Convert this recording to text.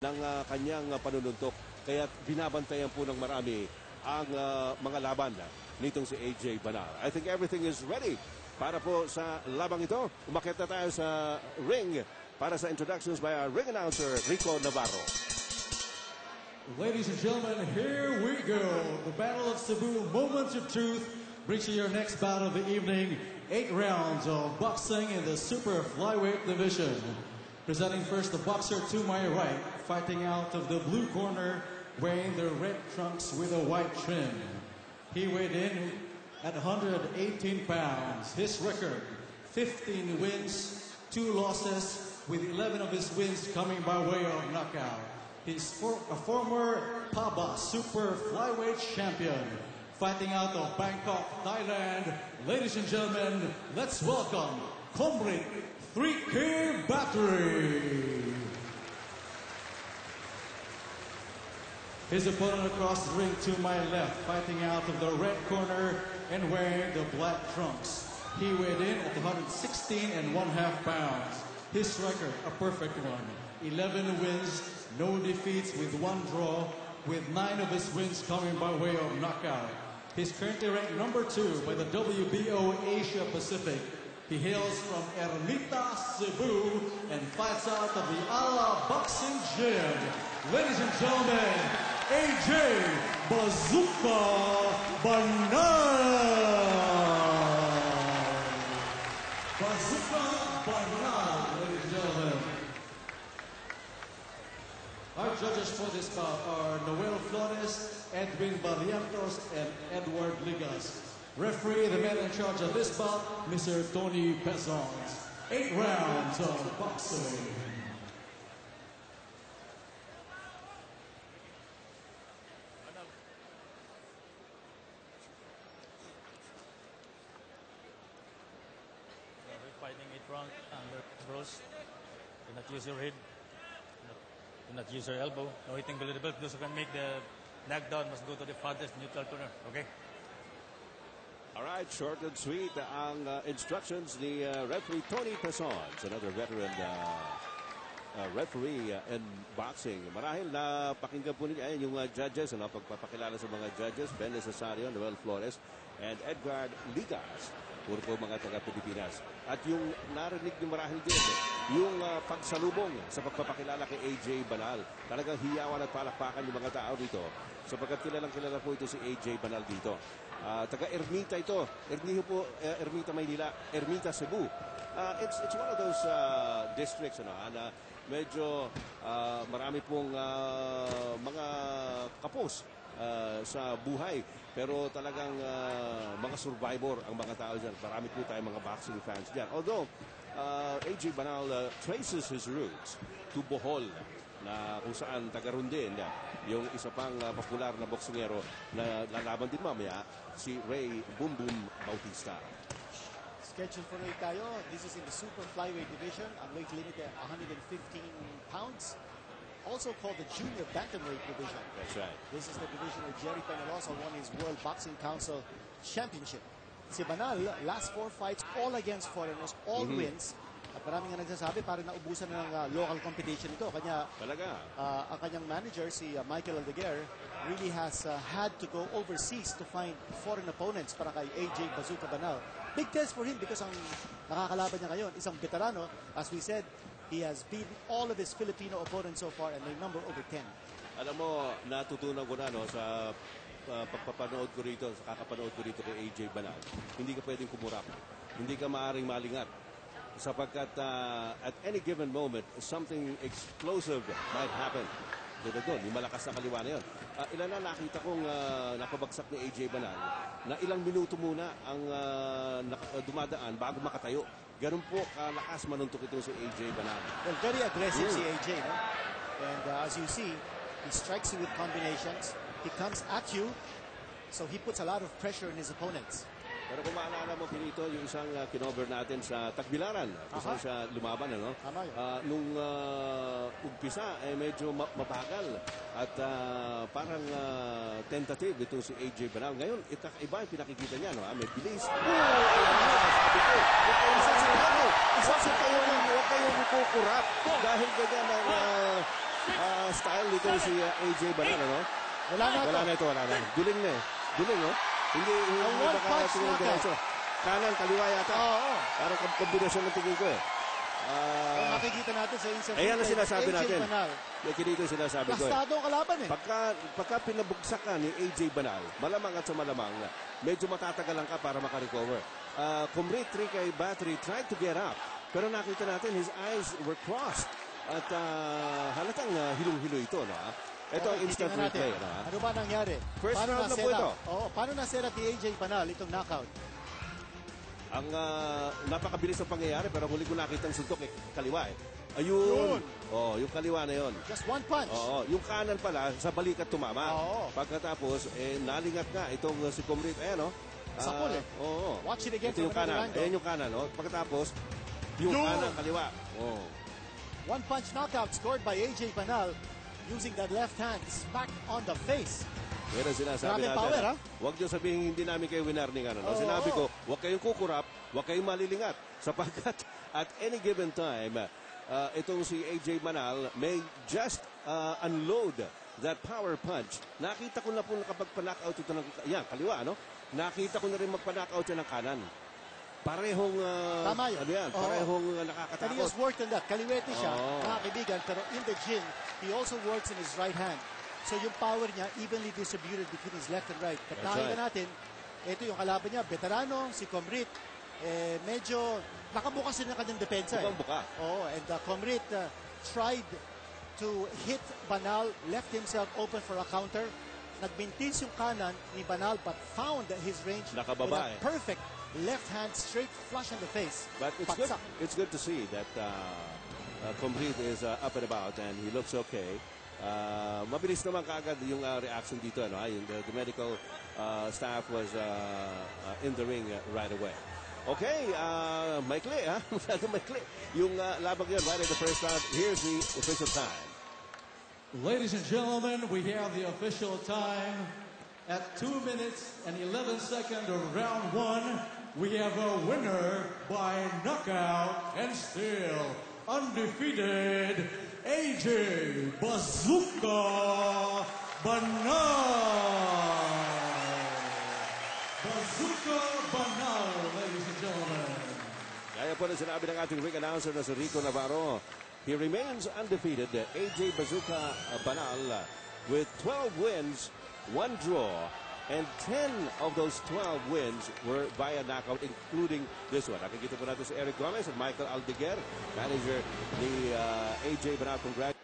ng kanyang panununtok. Kaya binabantayan po ng marami ang mga laban nitong si AJ Banal. I think everything is ready para po sa labang ito. Umakyat na tayo sa ring para sa introductions by our ring announcer, Rico Navarro. Ladies and gentlemen, here we go. The Battle of Cebu, Moments of Truth, brings you your next battle of the evening. 8 rounds of boxing in the super flyweight division. Presenting first the boxer to my right, fighting out of the blue corner, wearing the red trunks with a white trim. He weighed in at 118 pounds. His record, 15 wins, 2 losses, with 11 of his wins coming by way of knockout. He's a former PABA super flyweight champion, fighting out of Bangkok, Thailand. Ladies and gentlemen, let's welcome Comrade 3K Battery. His opponent across the ring to my left, fighting out of the red corner and wearing the black trunks. He weighed in at 116 and 1/2 pounds. His record, a perfect one. 11 wins, no defeats with 1 draw, with 9 of his wins coming by way of knockout. He's currently ranked number 2 by the WBO Asia Pacific. He hails from Ermita, Cebu, and fights out of the Ala Boxing Gym. Ladies and gentlemen, AJ Bazooka Banal. Bazooka Banal, ladies and gentlemen. Our judges for this bout are Noel Flores, Edwin Barrientos, and Edward Ligas. Referee, the man in charge of this bout, Mr. Tony Pezons. 8 rounds of boxing. We're fighting 8 rounds under bros. Do not use your head. Do not use your elbow. No hitting below the belt. Those who can make the knockdown must go to the farthest neutral corner. Okay? All right, short and sweet ang instructions ni referee Tony Pezons, another veteran referee in boxing. Marahil na pakinggan po niya yung judges, pagpapakilala sa mga judges, Ben Cesario, Noel Flores, and Edgar Ligas. Puro po mga taga-Pilipinas. At yung narinig ni marahil din, yung pagsalubong sa pagpapakilala kay AJ Banal. Talagang hiyawan at palakpakan yung mga tao dito. Sapagkat kilala po ito si AJ Banal dito. Taga-Ermita ito. Ermita, Maynila. Ermita, Cebu. It's one of those districts na medyo marami pong mga kapos sa buhay. Pero talagang mga survivor ang mga tao dyan. Marami po tayong mga boxing fans dyan. Although, AJ Banal traces his roots to Bohol, na kung saan taga-Rundin yung isa pang popular na boksingero na lalaban din mamaya, si Ray Boom Boom Bautista. Schedule for weight tayo. This is in the super flyweight division. Ang weight limit at 115 pounds. Also called the junior bantamweight division. That's right. This is the division where Jerry Peñalosa won his World Boxing Council Championship. Si Banal, last 4 fights, all against foreigners, all wins. At maraming nga nagsasabi, parang naubusan na ng local competition ito. Kanya, ang kanyang manager, si Michael Aldeguer, really has had to go overseas to find foreign opponents para kay AJ Bazooka Banal. Big test for him because ang nakakalaban niya ngayon, isang veterano. As we said, he has beaten all of his Filipino opponents so far and they number over 10. Alam mo, natutunan ko na sa pagpapanood ko rito, sa kakapanood ko rito kay AJ Banal, hindi ka pwedeng kumurap. Hindi ka maaaring malingat. Sapagkat at any given moment, something explosive might happen. Doon, yung malakas na kaliwa na yun. Ilan na nakita kong napabagsak ni AJ Banal na ilang minuto muna ang dumadaan bago makatayo. Ganun po kalakas manuntok ito si AJ Banal. Well, very aggressive si AJ, no? And as you see, he strikes you with combinations. He comes at you, so he puts a lot of pressure on his opponents. Pero kung maalala mo, Pinito, yung isang kinover natin sa Tagbilaran, kung saan siya lumaban, ano? Tama yun. Nung umpisa, medyo mabagal at parang tentative itong si AJ Banal. Ngayon, iba yung pinakikita niya, no? May bilis. Sabi ko, isa sa tayo, huwag kayong kukurap. Dahil ganyan ang style nito si AJ Banal, ano? Wala na Wala to. na ito, wala na. Duling na eh. Duling, no? Hindi one punch makakatingin ng knockout. diretso. Kanan, kaliwa yata. Oo. Parang kombinasyon ng tingin ko eh. Kung makikita natin sa insert Ayan ang replay, sinasabi AJ natin. Banal. Yung dito sinasabi ko eh. Plastado ang kalaban eh. Pagka pinabugsak ka ni AJ Banal, malamang at sa malamang, medyo matatagalan ka para makarecover. Kumrit, kay Battery tried to get up. Pero nakita natin, his eyes were crossed. At halatang hilong-hilo ito, no? Ito ang Okay, instant titingnan natin. replay, no? Ano ba nangyari? First Paano round na po na-set ito. up? Oo, paano na-set up ni AJ Banal itong knockout? Ang napakabilis ng pangyayari, pero huli ko nakita ang suntok eh, kaliwa eh. Ayun! Oh, yung kaliwa na yon. Just one punch. Oo, yung kanan pala, sa balikat tumama. Oo. Pagkatapos, nalingat nga itong si Kumrit. Ayan, no? Sakol eh. Oo. Watch it again Ito yung from another kanan. angle. Ayan yung kanan, no? Pagkatapos, yung Yun! kanan, kaliwa. Oh. One punch knockout scored by AJ Banal using that left hand smack on the face. Pero sinasabi Grabe natin, power, ha? huwag nyo sabihin hindi namin kayo winarning. Ano, no? Oo. Sinabi ko, huwag kayong kukurap, huwag kayong malilingat. Sapagkat at any given time, itong si AJ Banal may just unload that power punch. Nakita ko na po nakapagpa-knockout ito ng kaliwa, ano? Nakita ko na rin magpa-knockout siya ng kanan. Parehong Tama yun. ano yan, Oo. parehong And he nakakatakot. has worked on that. Kaliwete siya, Oo. mga kaibigan, pero in the gym, he also works in his right hand. So yung power niya evenly distributed between his left and right. At That's nakita right. natin, ito yung kalaban niya, veterano, si Comrit, medyo nakabukas din ang kanyang depensa. Bukang buka. Oh, and Comrit tried to hit Banal, left himself open for a counter. Nagmintis yung kanan ni Banal but found his range Nakababa with a perfect left hand straight flush in the face. But Paksak. it's good to see that Kumrit is up and about and he looks okay. Mabilis naman kaagad yung reaction dito. Ano? The medical staff was in the ring right away. Okay, maikli, ha? Masyado maikli. Yung labang yun right in the first round. Here's the official time. Ladies and gentlemen, we have the official time. At 2 minutes and 11 seconds of round one, we have a winner by knockout and still undefeated, AJ Bazooka Banal. Bazooka Banal, ladies and gentlemen. Kaya po na sinabi ng ating ring announcer na si Rico Navarro, he remains undefeated, AJ Bazooka Banal, with 12 wins, 1 draw, and 10 of those 12 wins were via knockout, including this one. Nakikita po natin si Eric Gomez at Michael Aldeguer, manager ni AJ Banal. Congrats.